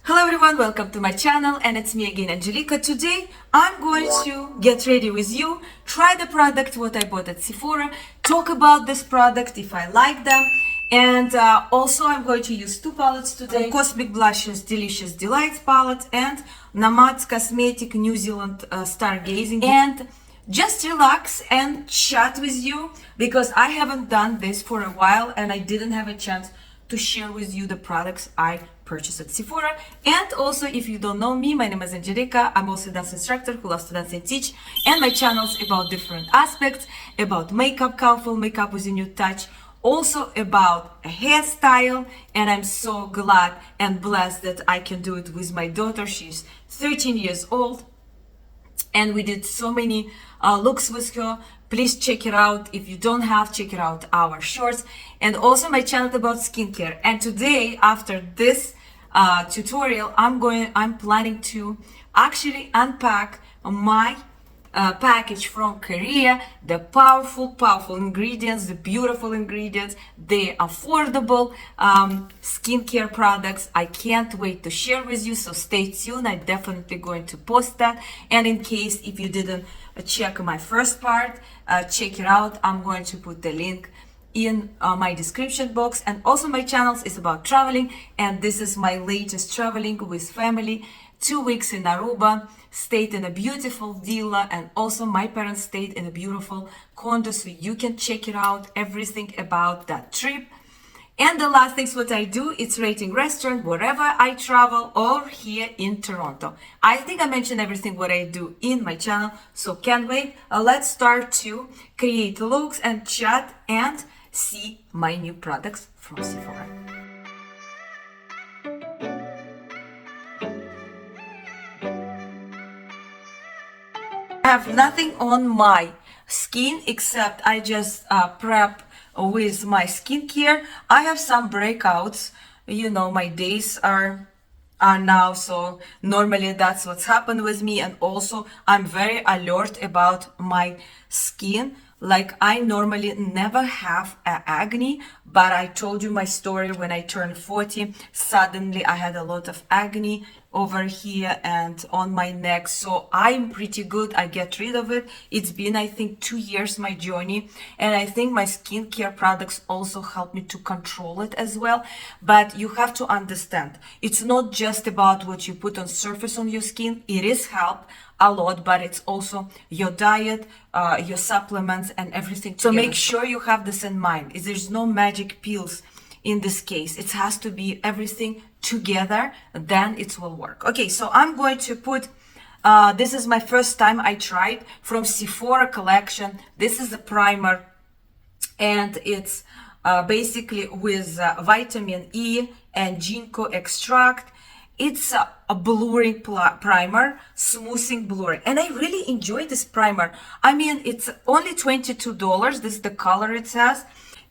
Hello everyone, welcome to my channel, and it's me again, Angelica. Today I'm going to get ready with you, try the product what I bought at Sephora, talk about this product if I like them, and also I'm going to use two palettes today: Cosmic Blushes Delicious Delights palette and Nomad's Cosmetic New Zealand Stargazing. And just relax and chat with you because I haven't done this for a while and I didn't have a chance to share with you the products I purchased at Sephora. And also, if you don't know me, my name is Angelica. I'm also a dance instructor who loves to dance and teach, and my channel is about different aspects, about makeup, colorful makeup with a new touch, also about a hairstyle. And I'm so glad and blessed that I can do it with my daughter. She's 13 years old and we did so many looks with her. Please check it out. If you don't have, check it out our shorts, and also my channel about skincare. And today, after this tutorial, I'm planning to actually unpack my package from Korea, the powerful ingredients, the beautiful ingredients, the affordable skincare products. I can't wait to share with you, so stay tuned. I'm definitely going to post that. And in case if you didn't check my first part, check it out. I'm going to put the link in my description box. And also my channel is about traveling, and this is my latest traveling with family. 2 weeks in Aruba, stayed in a beautiful villa, and also my parents stayed in a beautiful condo, so you can check it out, everything about that trip. And the last thing what I do, it's rating restaurant wherever I travel or here in Toronto. I think I mentioned everything what I do in my channel, so can't wait. Let's start to create looks and chat and see my new products from Sephora. I have nothing on my skin except I just prep with my skincare. I have some breakouts, you know, my days are now, so normally that's what's happened with me. And also I'm very alert about my skin. Like, I normally never have acne, but I told you my story when I turned 40. Suddenly I had a lot of acne over here and on my neck, so I'm pretty good. I get rid of it. It's been, I think, 2 years my journey, and I think my skincare products also help me to control it as well. But you have to understand, it's not just about what you put on surface on your skin. It is help a lot, but it's also your diet, your supplements, and everything together. So make sure you have this in mind. There's no magic pills in this case. It has to be everything together, then it will work. Okay, so I'm going to put this is my first time I tried from Sephora collection. This is a primer, and it's basically with vitamin E and ginkgo extract. It's a blurring primer, smoothing blurring, and I really enjoy this primer. I mean, it's only $22. This is the color it has.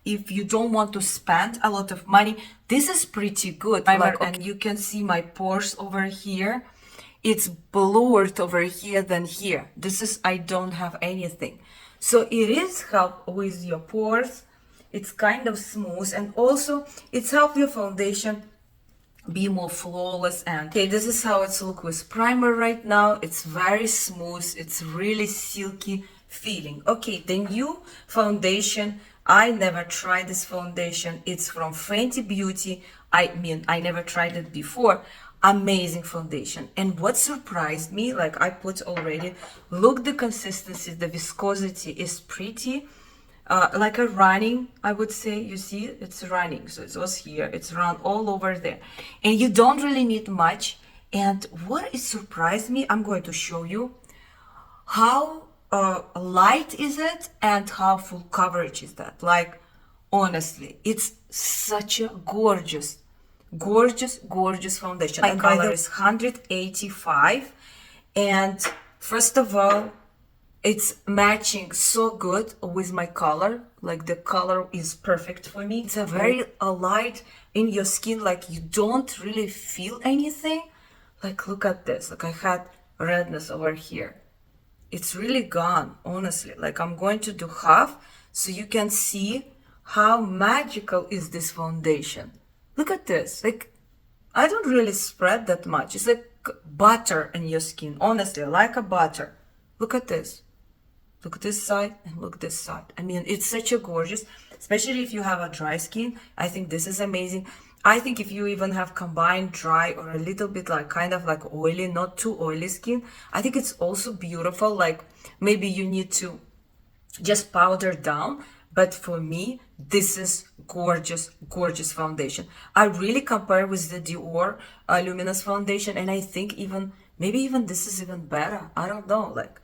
If you don't want to spend a lot of money, this is pretty good. And you can see my pores over here. It's blurred over here than here. This is, I don't have anything. So it is help with your pores. It's kind of smooth, and also it's help your foundation be more flawless. And okay, this is how it's look with primer right now. It's very smooth. It's really silky feeling. Okay, the new foundation. I never tried this foundation. It's from Fenty Beauty. I mean, I never tried it before. Amazing foundation. And what surprised me, like I put already, look, the consistency, the viscosity is pretty like a running, I would say. You see, it's running. So it was here, it's run all over there, and you don't really need much. And what it surprised me, I'm going to show you how light is it and how full coverage is that. Like, honestly, it's such a gorgeous foundation. My color is 185, and first of all, it's matching so good with my color. Like, the color is perfect for me. It's a very light in your skin, like you don't really feel anything. Like, look at this. Like, I had redness over here. It's really gone, honestly. Like, I'm going to do half so you can see how magical is this foundation. Look at this. Like, I don't really spread that much. It's like butter in your skin, honestly, like a butter. Look at this. Look at this side and look this side. I mean, it's such a gorgeous, especially if you have a dry skin. I think this is amazing. I think if you even have combined dry or a little bit like kind of like oily, not too oily skin, I think it's also beautiful. Like maybe you need to just powder down, but for me this is gorgeous, gorgeous foundation. I really compare with the Dior Luminous foundation, and I think even maybe even this is even better. I don't know, like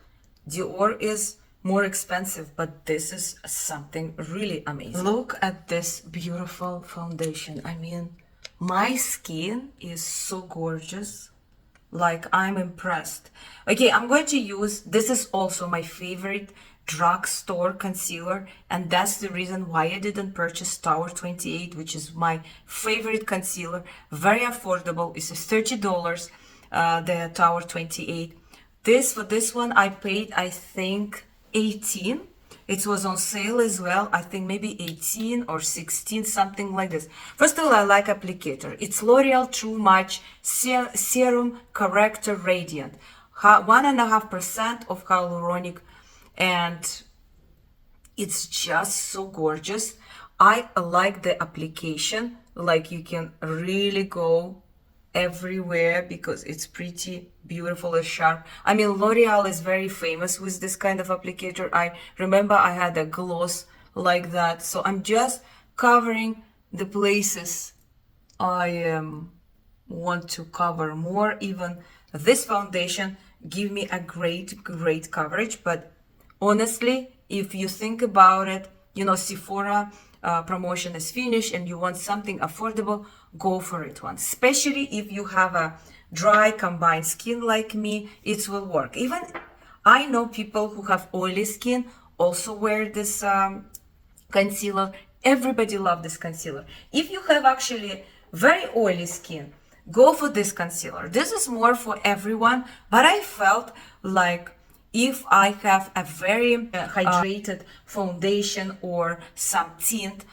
Dior is more expensive, but this is something really amazing. Look at this beautiful foundation. I mean, my skin is so gorgeous. Like, I'm impressed. Okay, I'm going to use, this is also my favorite drugstore concealer, and that's the reason why I didn't purchase Tower 28, which is my favorite concealer. Very affordable. It's $30, the Tower 28. For this one I paid, I think 18. It was on sale as well. I think maybe 18 or 16, something like this. First of all, I like applicator. It's L'Oreal True Match Serum Corrector Radiant. 1.5% of hyaluronic, and it's just so gorgeous. I like the application. Like, you can really go everywhere because it's pretty beautiful and sharp. I mean, L'Oreal is very famous with this kind of applicator. I remember I had a gloss like that. So I'm just covering the places I want to cover more. Even this foundation give me a great coverage. But honestly, if you think about it, you know, Sephora promotion is finished and you want something affordable, go for it once. Especially if you have a dry combined skin like me, it will work. Even I know people who have oily skin also wear this concealer. Everybody loves this concealer. If you have actually very oily skin, go for this concealer. This is more for everyone, but I felt like if I have a very hydrated foundation or some tint,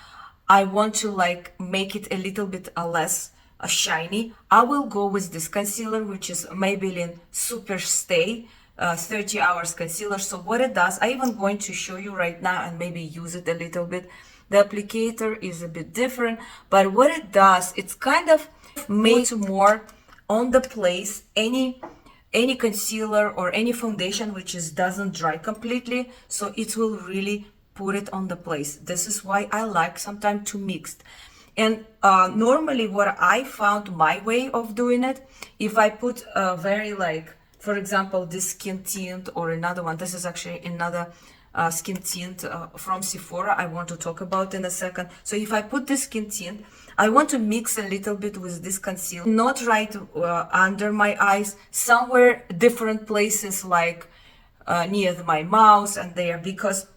I want to like make it a little bit less shiny, I will go with this concealer, which is Maybelline Super Stay 30 hours concealer. So what it does, I even going to show you right now and maybe use it a little bit. The applicator is a bit different, but what it does, it's kind of makes more on the place any concealer or any foundation which doesn't dry completely, so it will really put it on the place. This is why I like sometimes to mix. And normally what I found my way of doing it, if I put a very like, for example, this skin tint or another one, this is actually another skin tint from Sephora I want to talk about in a second. So if I put this skin tint, I want to mix a little bit with this concealer, not right under my eyes, somewhere different places like near my mouth and there, because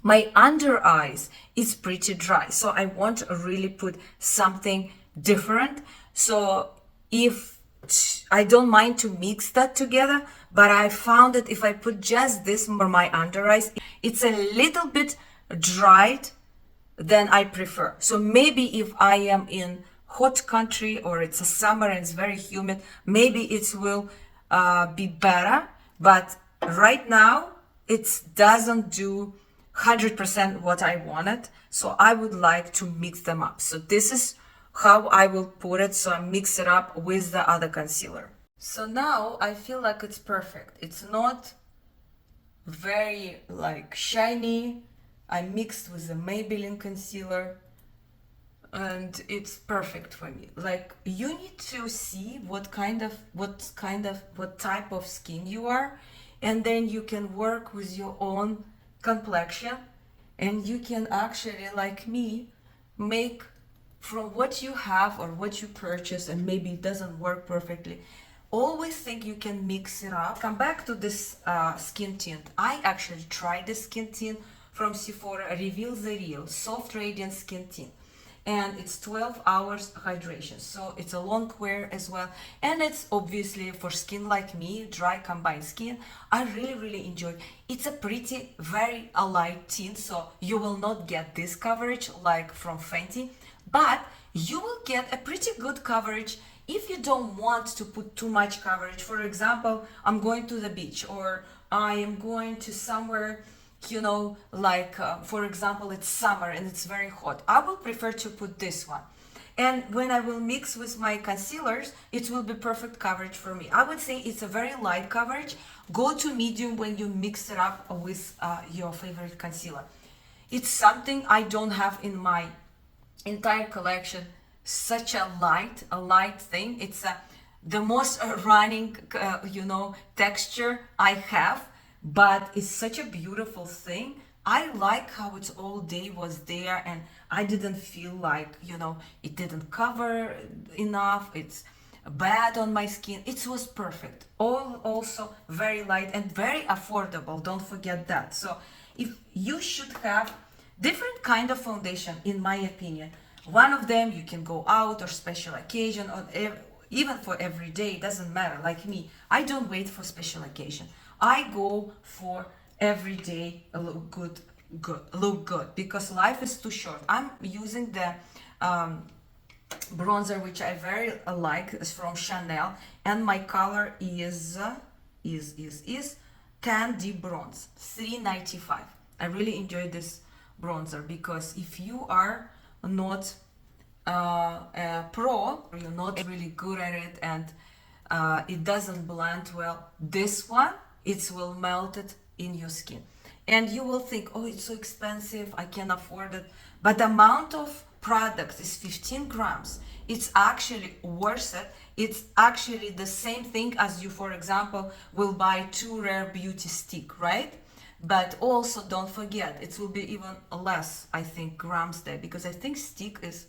my under eyes is pretty dry. So I want to really put something different. So if I don't mind to mix that together, but I found that if I put just this for my under eyes, it's a little bit dried than I prefer. So maybe if I am in hot country or it's a summer and it's very humid, maybe it will be better. But right now it doesn't do 100% what I wanted. So I would like to mix them up. So this is how I will put it. So I mix it up with the other concealer. So now I feel like it's perfect. It's not very like shiny. I mixed with the Maybelline concealer and it's perfect for me. Like, you need to see what type of skin you are, and then you can work with your own complexion, and you can actually, like me, make from what you have or what you purchase and maybe it doesn't work perfectly. Always think you can mix it up. Come back to this skin tint. I actually tried this skin tint from Sephora, Reveal the Real Soft Radiant Skin Tint, and it's 12 hours hydration, so it's a long wear as well, and it's obviously for skin like me, dry combined skin. I really enjoy. It's a pretty very light tint, so you will not get this coverage like from Fenty, but you will get a pretty good coverage If you don't want to put too much coverage, for example, I'm going to the beach or I am going to somewhere, you know, like for example, it's summer and it's very hot, I will prefer to put this one. And when I will mix with my concealers, it will be perfect coverage for me. I would say it's a very light coverage. Go to medium when you mix it up with your favorite concealer. It's something I don't have in my entire collection. Such a light thing. It's the most running, you know, texture I have, but it's such a beautiful thing. I like how it's all day was there and I didn't feel like, you know, it didn't cover enough. It's bad on my skin. It was perfect. All also very light and very affordable. Don't forget that. So if you should have different kind of foundation, in my opinion, one of them you can go out or special occasion or even for every day, it doesn't matter. Like me, I don't wait for special occasion. I go for every day look good because life is too short. I'm using the bronzer which I very like. It's from Chanel and my color is tan deep bronze, 395. I really enjoy this bronzer because if you are not a pro, you're not really good at it and it doesn't blend well, this one, it will melt it in your skin. And you will think, oh, it's so expensive, I can't afford it. But the amount of products is 15 grams. It's actually worth it. It's actually the same thing as you, for example, will buy 2 Rare Beauty stick, right? But also don't forget, it will be even less, I think, grams there, because I think stick is,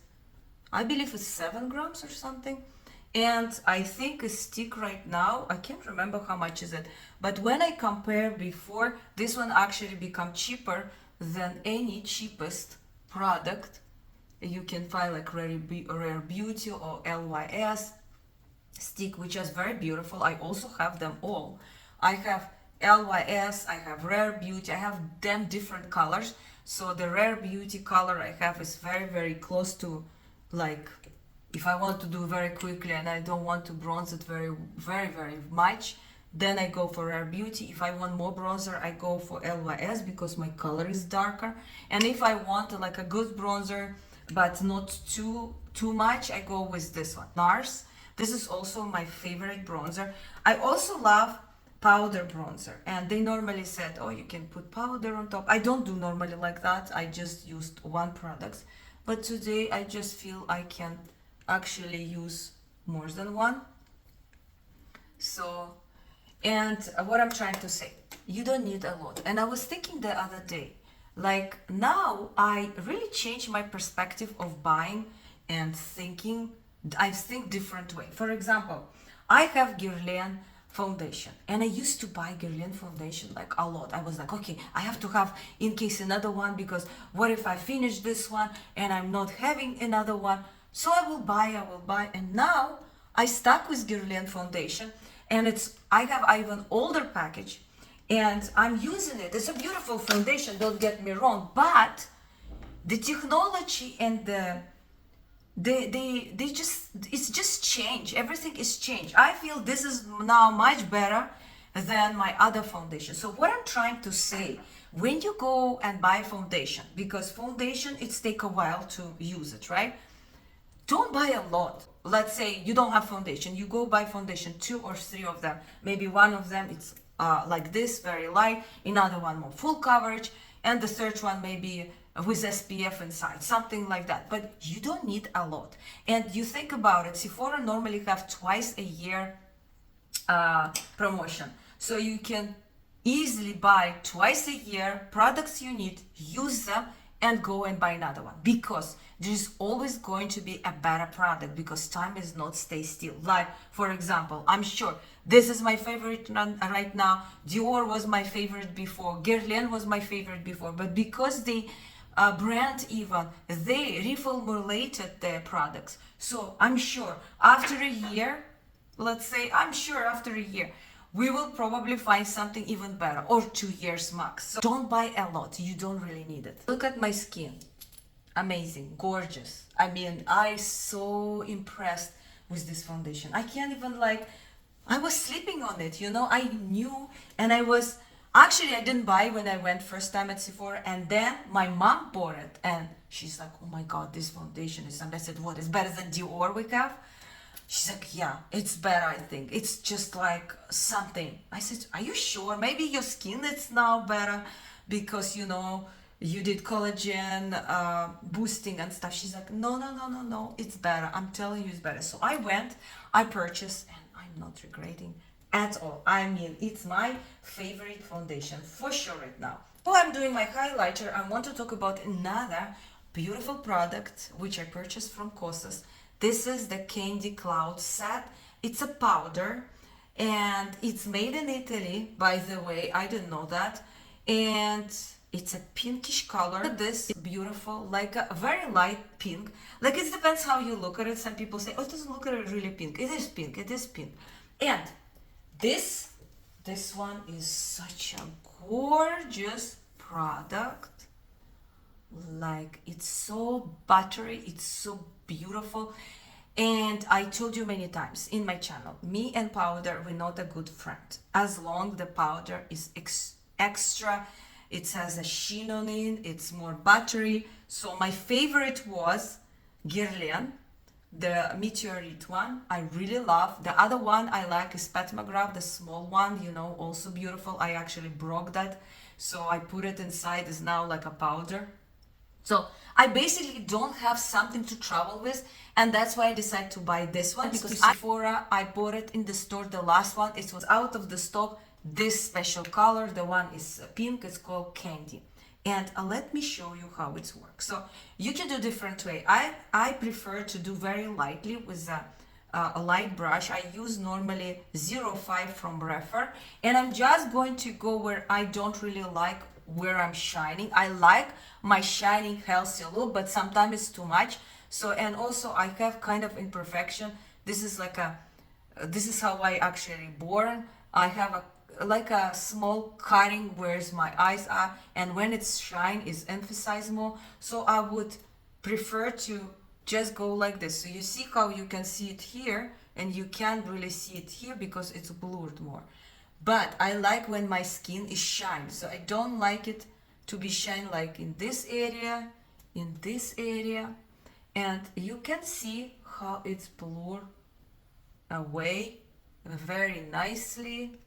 I believe it's 7 grams or something. And I think a stick right now, I can't remember how much is it, but when I compare before, this one actually become cheaper than any cheapest product you can find, like Rare Beauty or LYS stick, which is very beautiful. I also have them all. I have LYS, I have Rare Beauty, I have them different colors. So the Rare Beauty color I have is very close to, like, if I want to do very quickly and I don't want to bronze it very much, then I go for Rare Beauty. If I want more bronzer, I go for LYS because my color is darker. And if I want like a good bronzer but not too much, I go with this one, NARS. This is also my favorite bronzer. I also love powder bronzer, and they normally said, oh, you can put powder on top. I don't do normally like that. I just used one product, but today I just feel I can actually use more than one. So, and what I'm trying to say, you don't need a lot. And I was thinking the other day, like now I really changed my perspective of buying and thinking. I think different way. For example, I have Guerlain foundation and I used to buy Guerlain foundation like a lot. I was like, okay, I have to have in case another one, because what if I finish this one and I'm not having another one? So I will buy. And now I stuck with Guerlain foundation, and I have even older package and I'm using it. It's a beautiful foundation, don't get me wrong, but the technology and it's just changed. Everything is changed. I feel this is now much better than my other foundation. So what I'm trying to say, when you go and buy foundation, because foundation, it's take a while to use it, right? Don't buy a lot. Let's say you don't have foundation, you go buy foundation, 2 or 3 of them. Maybe one of them it's like this, very light, another one more full coverage, and the third one maybe with SPF inside, something like that. But you don't need a lot. And you think about it, Sephora normally have twice a year promotion. So you can easily buy twice a year products you need, use them, and go and buy another one, because there's always going to be a better product, because time is not stay still. Like, for example, I'm sure this is my favorite right now. Dior was my favorite before. Guerlain was my favorite before. But because the brand even, they reformulated their products. So I'm sure after a year, let's say, I'm sure after a year, we will probably find something even better, or 2 years max. So don't buy a lot. You don't really need it. Look at my skin. Amazing, gorgeous. I mean, I so impressed with this foundation. I can't even like, I was sleeping on it, you know, I knew, and I was, actually I didn't buy when I went first time at Sephora, and then my mom bought it, and she's like, oh my God, this foundation is, and I said, what, is better than Dior we have? She's like, yeah, it's better, I think. It's just like something. I said, are you sure? Maybe your skin is now better because, you know, you did collagen boosting and stuff. She's like, no, it's better. I'm telling you it's better. So I went, I purchased, and I'm not regretting at all. I mean, it's my favorite foundation for sure right now. While I'm doing my highlighter, I want to talk about another beautiful product which I purchased from Kosas. This is the Candy Cloud set. It's a powder and it's made in Italy, by the way. I didn't know that. And it's a pinkish color. This is beautiful, like a very light pink. Like it depends how you look at it. Some people say, oh, it doesn't look at it really pink. It is pink, it is pink. And this one is such a gorgeous product. Like it's so buttery, it's so beautiful. And I told you many times in my channel, me and powder, we're not a good friend. As long the powder is extra, it has a sheen on it, it's more buttery. So my favorite was Guerlain, the Meteorite one. I really love. The other one I like is Petmagraph, the small one, you know, also beautiful. I actually broke that, so I put it inside. It's now like a powder. So I basically don't have something to travel with, and that's why I decided to buy this one, because Sephora, I bought it in the store, the last one, it was out of the stock, this special color, the one is pink, it's called Candy. And let me show you how it works. So you can do different way. I prefer to do very lightly with a light brush. I use normally 05 from Refer, and I'm just going to go where I don't really like where I'm shining. I like my shining healthy look, but sometimes it's too much. So, and also I have kind of imperfection. This is like this is how I actually born. I have like a small cutting where my eyes are, and when it's shine is emphasized more. So I would prefer to just go like this. So you see how you can see it here, and you can't really see it here because it's blurred more. But I like when my skin is shine, so I don't like it to be shine like in this area, and you can see how it's blurred away very nicely,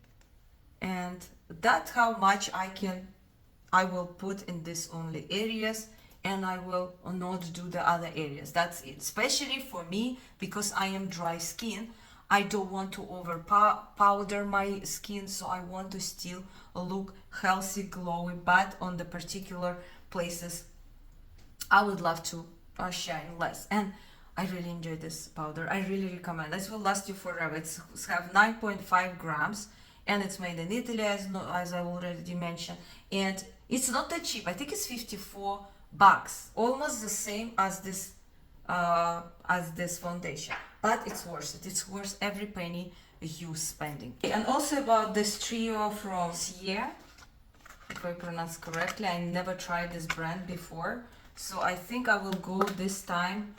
and that's how much I will put in this only areas, and I will not do the other areas. That's it, especially for me, because I am dry skin. I don't want to over powder my skin, so I want to still look healthy, glowy, but on the particular places I would love to shine less. And I really enjoy this powder. I really recommend. This will last you forever. It's have 9.5 grams, and it's made in Italy, as I already mentioned, and it's not that cheap. I think it's $54, almost the same as this foundation, but it's worth it. It's worth every penny you spending. And also about this trio from Saie, if I pronounce correctly. I never tried this brand before, so I think I will go this time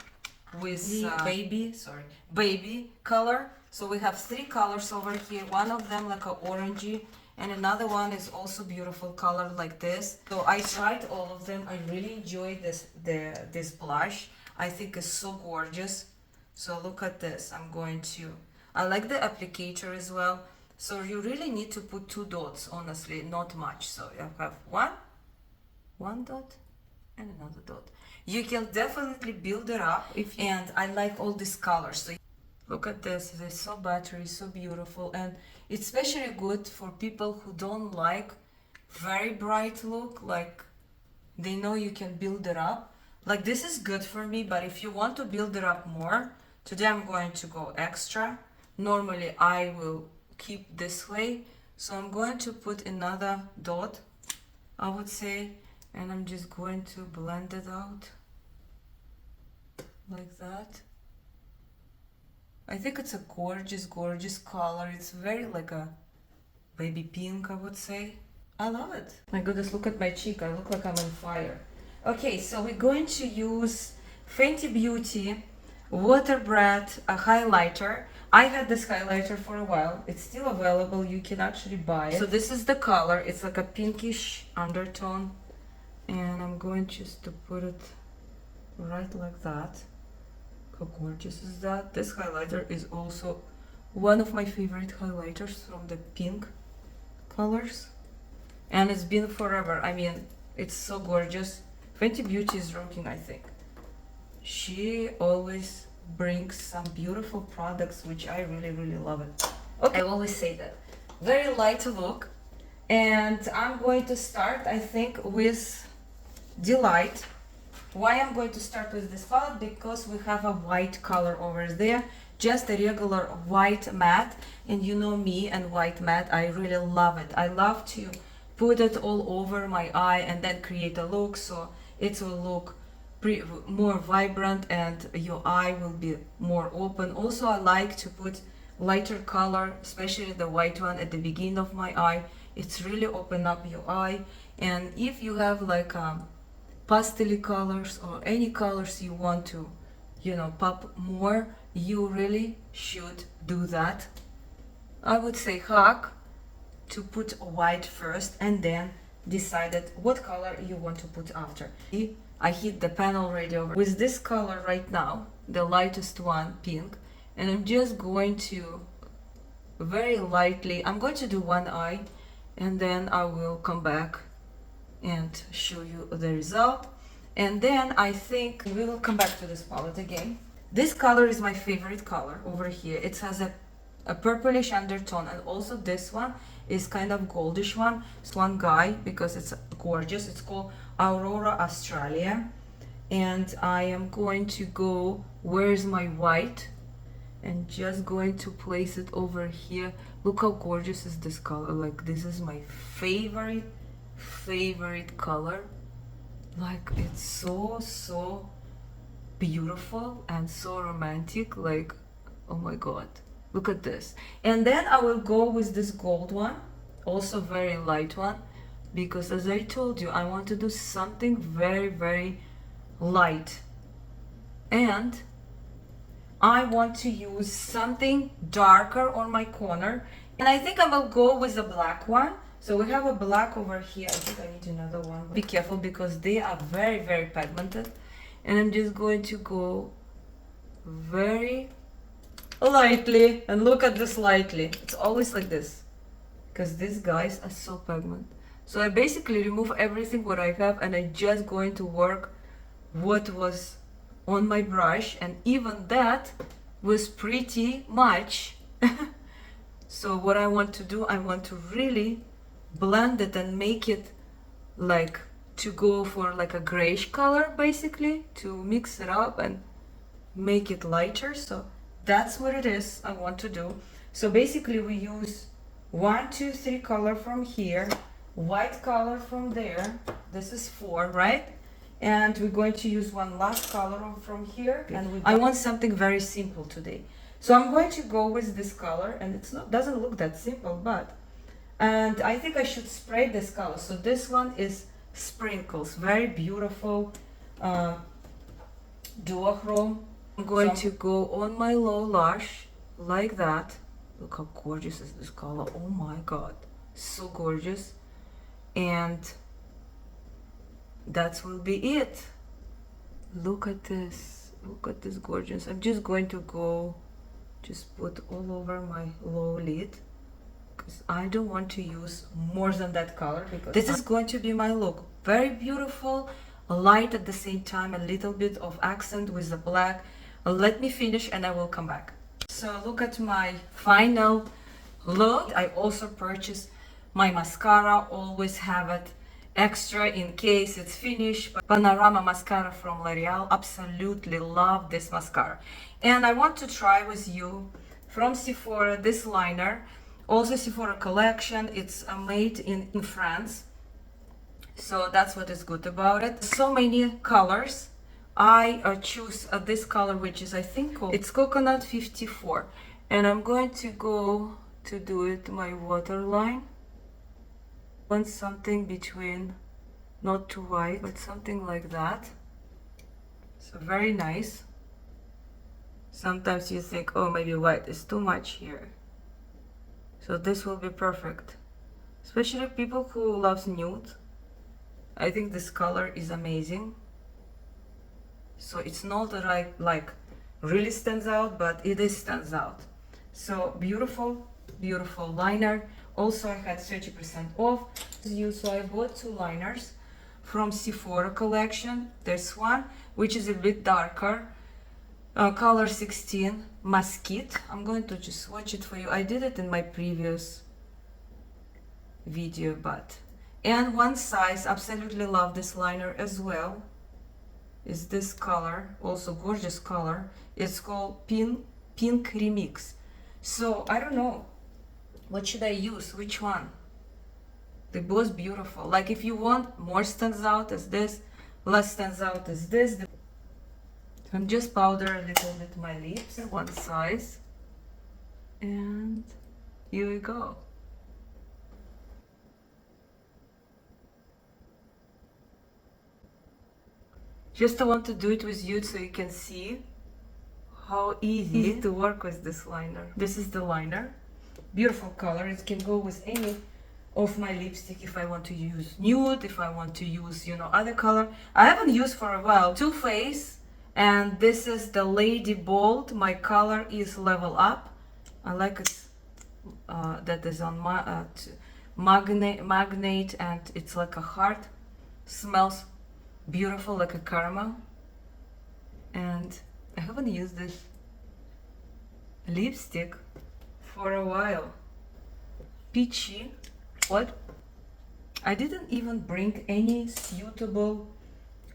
with baby color. So we have 3 colors over here. One of them like a orangey, and another one is also beautiful color like this. So I tried all of them. I really enjoyed this blush. I think it's so gorgeous. So look at this. I like the applicator as well. So you really need to put 2 dots, honestly, not much. So you have one dot and another dot. You can definitely build it up. And I like all these colors. So look at this. It's so buttery, so beautiful, and it's especially good for people who don't like very bright look. Like they know you can build it up. Like this is good for me, but if you want to build it up more, today I'm going to go extra. Normally I will keep this way, so I'm going to put another dot, I would say, and I'm just going to blend it out like that. I think it's a gorgeous color. It's very like a baby pink, I would say. I love it. My goodness, look at my cheek. I look like I'm on fire. Okay, so we're going to use Fenty Beauty water breath highlighter. I had this highlighter for a while. It's still available. You can actually buy it. So this is the color. It's like a pinkish undertone. And I'm going just to put it right like that. How gorgeous is that? This highlighter is also one of my favorite highlighters from the pink colors. And it's been forever. I mean, it's so gorgeous. Fenty Beauty is rocking, I think. She always brings some beautiful products, which I really, really love it. Okay, I always say that. Very light look. And I'm going to start, I think, with Delight. Why I'm going to start with this palette? Because we have a white color over there. Just a regular white matte. And you know me and white matte, I really love it. I love to put it all over my eye and then create a look so it will look more vibrant and your eye will be more open. Also, I like to put lighter color, especially the white one, at the beginning of my eye. It's really open up your eye. And if you have like pastel colors or any colors you want to, you know, pop more, you really should do that. I would say hack to put white first and then decided what color you want to put after. I hit the pen already over with this color right now, the lightest one, pink, and I'm just going to very lightly, I'm going to do one eye and then I will come back and show you the result. And then I think we will come back to this palette again. This color is my favorite color over here. It has a purplish undertone, and also this one is kind of goldish one. It's one guy because it's gorgeous. It's called Aurora Australia. And I am going to go, where's my white? And just going to place it over here. Look how gorgeous is this color. Like, this is my favorite color. Like, it's so beautiful and so romantic. Like, oh my god, look at this. And then I will go with this gold one, also very light one, because as I told you, I want to do something very light. And I want to use something darker on my corner, and I think I will go with the black one. So we have a black over here. I think I need another one. Be careful because they are very pigmented. And I'm just going to go very lightly, and look at this lightly. It's always like this because these guys are so pigmented. So I basically remove everything what I have, and I'm just going to work what was on my brush, and even that was pretty much. So what I want to do, I want to really blend it and make it like to go for like a grayish color, basically to mix it up and make it lighter. So that's what it is I want to do. So basically we use 1 2 3 color from here, white color from there. This is 4, right? And we're going to use one last color from here. And I want something very simple today, so I'm going to go with this color, and it's not, doesn't look that simple, but and I think I should spray this color. So this one is Sprinkles, very beautiful duochrome. I'm going to go on my low lash like that. Look how gorgeous is this color. Oh my god, so gorgeous. And that will be it. Look at this, look at this gorgeous. I'm just going to go just put all over my low lid because I don't want to use more than that color, because this is going to be my look. Very beautiful, light at the same time, a little bit of accent with the black. Let me finish and I will come back. So look at my final look. I also purchased my mascara, always have it extra in case it's finished. Panorama mascara from L'Oreal. Absolutely love this mascara. And I want to try with you from Sephora this liner, also Sephora collection. It's made in France, so that's what is good about it. So many colors. I choose this color, which is, I think it's Coconut 54, and I'm going to go to do it my waterline. Want something between, not too white, but something like that. So very nice. Sometimes you think, oh, maybe white is too much here. So this will be perfect. Especially people who loves nude. I think this color is amazing. So it's not like really stands out, but it is stands out. So beautiful, beautiful liner. Also I had 30% off. So I bought 2 liners from Sephora collection. There's one which is a bit darker, color 16, Mesquite. I'm going to just swatch it for you. I did it in my previous video, but and one size. Absolutely love this liner as well. Is this color, also gorgeous color. It's called Pink Remix. So I don't know, what should I use, which one? They're both beautiful. Like if you want more stands out as this, less stands out as this. I'm just powder a little bit my lips, one size, and here we go. Just I want to do it with you so you can see how easy to work with this liner. This is the liner. Beautiful color. It can go with any of my lipstick if I want to use nude, if I want to use, you know, other color. I haven't used for a while. Too Faced, and this is the Lady Bold. My color is Level Up. I like it. That is on my magnet, and it's like a heart. Smells beautiful, like a caramel. And I haven't used this lipstick for a while. Peachy. What? I didn't even bring any suitable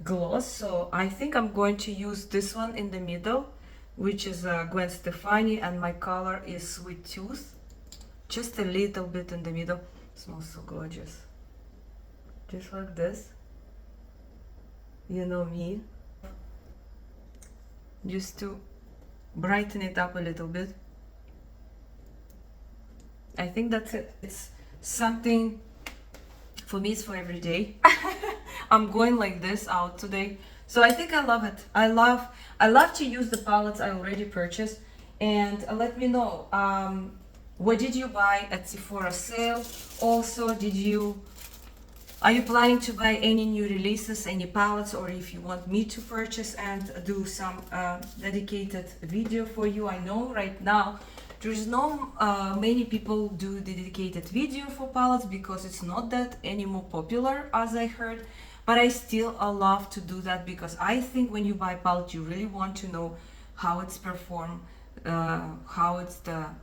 gloss, so I think I'm going to use this one in the middle, which is Gwen Stefani, and my color is Sweet Tooth. Just a little bit in the middle. Smells so gorgeous. Just like this. You know me. Just to brighten it up a little bit. I think that's it. It's something, for me it's for every day. I'm going like this out today, so I think I love it. I love to use the palettes I already purchased. And let me know, what did you buy at Sephora sale? Also, are you planning to buy any new releases, any palettes, or if you want me to purchase and do some dedicated video for you? I know right now there's no many people do the dedicated video for palettes because it's not that any more popular, as I heard. But I still love to do that because I think when you buy palette, you really want to know how it's performed,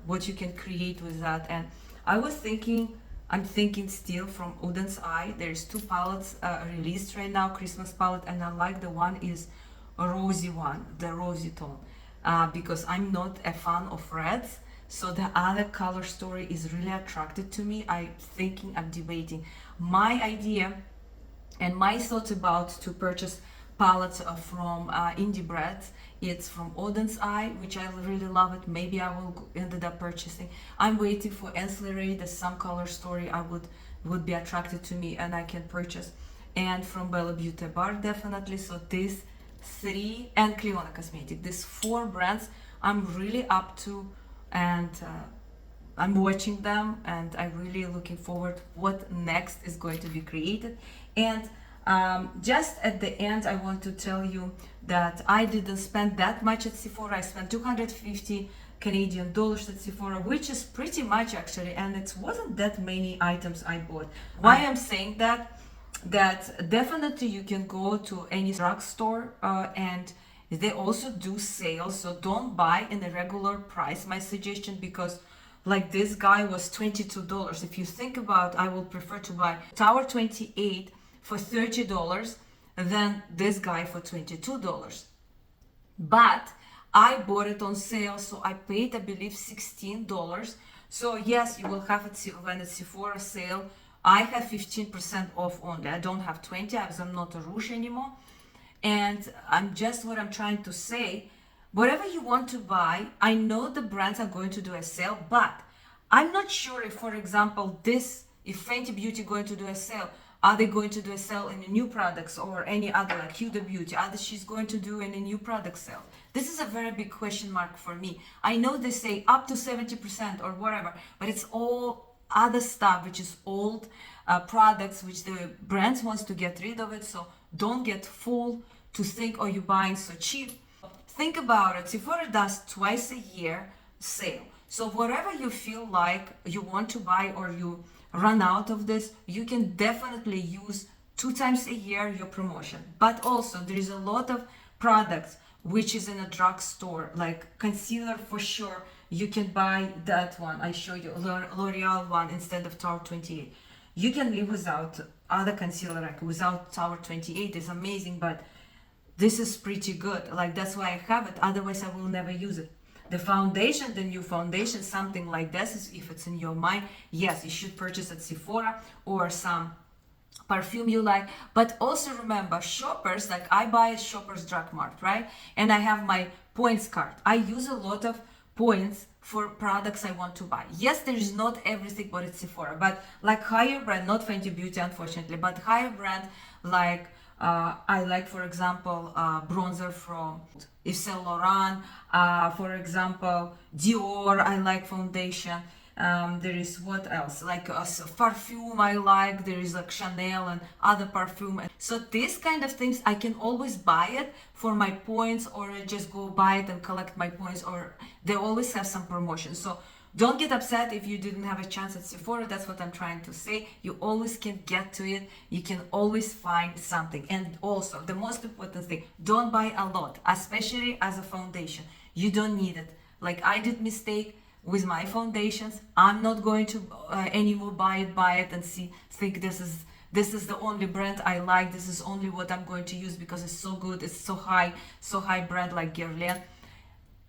what you can create with that. And I'm thinking still from Uden's Eye. There's 2 palettes released right now, Christmas palette, and I like the one is a rosy one, the rosy tone, because I'm not a fan of reds. So the other color story is really attracted to me. I'm debating my idea and my thoughts about to purchase palettes from indie brands. It's from Odin's Eye, which I really love it. Maybe I will ended up purchasing. I'm waiting for Ancillary. There's some color story I would be attracted to me and I can purchase. And from Bella Beauty Bar, definitely. So these 3, and Cliona Cosmetic, these 4 brands I'm really up to, and I'm watching them, and I'm really looking forward what next is going to be created. And just at the end, I want to tell you that I didn't spend that much at Sephora. I spent 250 Canadian dollars at Sephora, which is pretty much actually, and it wasn't that many items I bought. Why I'm saying that definitely you can go to any drugstore and they also do sales, so don't buy in a regular price, my suggestion, because like this guy was $22. If you think about, I will prefer to buy Tower 28 for $30 than this guy for $22. But I bought it on sale, so I paid, I believe, $16. So yes, you will have it when it's Sephora sale. I have 15% off only. I don't have 20 because I'm not a Rouge anymore. And what I'm trying to say, whatever you want to buy, I know the brands are going to do a sale, but I'm not sure if, for example, if Fenty Beauty going to do a sale, Are they going to do a sale in the new products or any other like HUDA Beauty? Are she's going to do any new product sale? This is a very big question mark for me. I know they say up to 70% or whatever, but it's all other stuff which is old products which the brands wants to get rid of it. So don't get fooled to think, oh, you're buying so cheap. Think about it. Sephora does twice a year sale. So whatever you feel like you want to buy or you run out of this, you can definitely use 2 times a year your promotion. But also there is a lot of products which is in a drugstore, like concealer for sure. You can buy that one. I show you L'Oreal one instead of Tower 28. You can live without other concealer, like without Tower 28. It's amazing, but this is pretty good. Like that's why I have it. Otherwise I will never use it. The foundation, the new foundation, something like this is, if it's in your mind, yes, you should purchase at Sephora or some perfume you like. But also remember, shoppers, like I buy at Shoppers Drug Mart, right? And I have my points card. I use a lot of points for products I want to buy. Yes, there is not everything but it's Sephora, but like higher brand, not Fenty Beauty unfortunately, but higher brand like I like, for example, bronzer from Yves Saint Laurent, for example, Dior. I like foundation. There is what else, like perfume I like. There is like Chanel and other perfume. So these kind of things I can always buy it for my points, or I just go buy it and collect my points, or they always have some promotion. So don't get upset if you didn't have a chance at Sephora. That's what I'm trying to say. You always can get to it. You can always find something. And also, the most important thing, don't buy a lot, especially as a foundation. You don't need it. Like I did mistake with my foundations. I'm not going to anymore buy it and think this is the only brand I like. This is only what I'm going to use because it's so good. It's so high brand like Guerlain.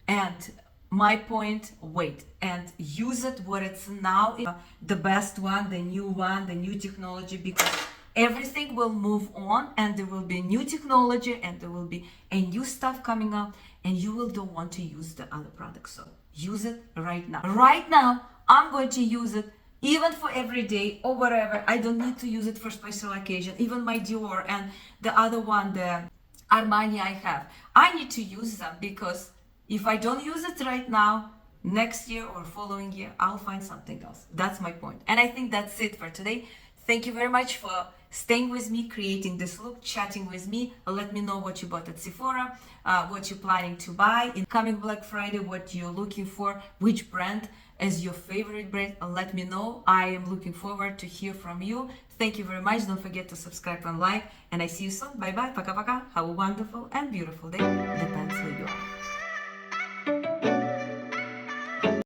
And my point, wait and use it what it's now, the best one, the new technology, because everything will move on and there will be new technology and there will be a new stuff coming up and you will don't want to use the other products. So use it right now. Right now, I'm going to use it even for every day or whatever. I don't need to use it for special occasion. Even my Dior and the other one, the Armani I have, I need to use them because if I don't use it right now, next year or following year, I'll find something else. That's my point. And I think that's it for today. Thank you very much for staying with me, creating this look, chatting with me. Let me know what you bought at Sephora, what you're planning to buy in coming Black Friday, what you're looking for, which brand is your favorite brand. Let me know. I am looking forward to hear from you. Thank you very much. Don't forget to subscribe and like. And I see you soon. Bye bye. Пока-пока. Have a wonderful and beautiful day. Depends who you are.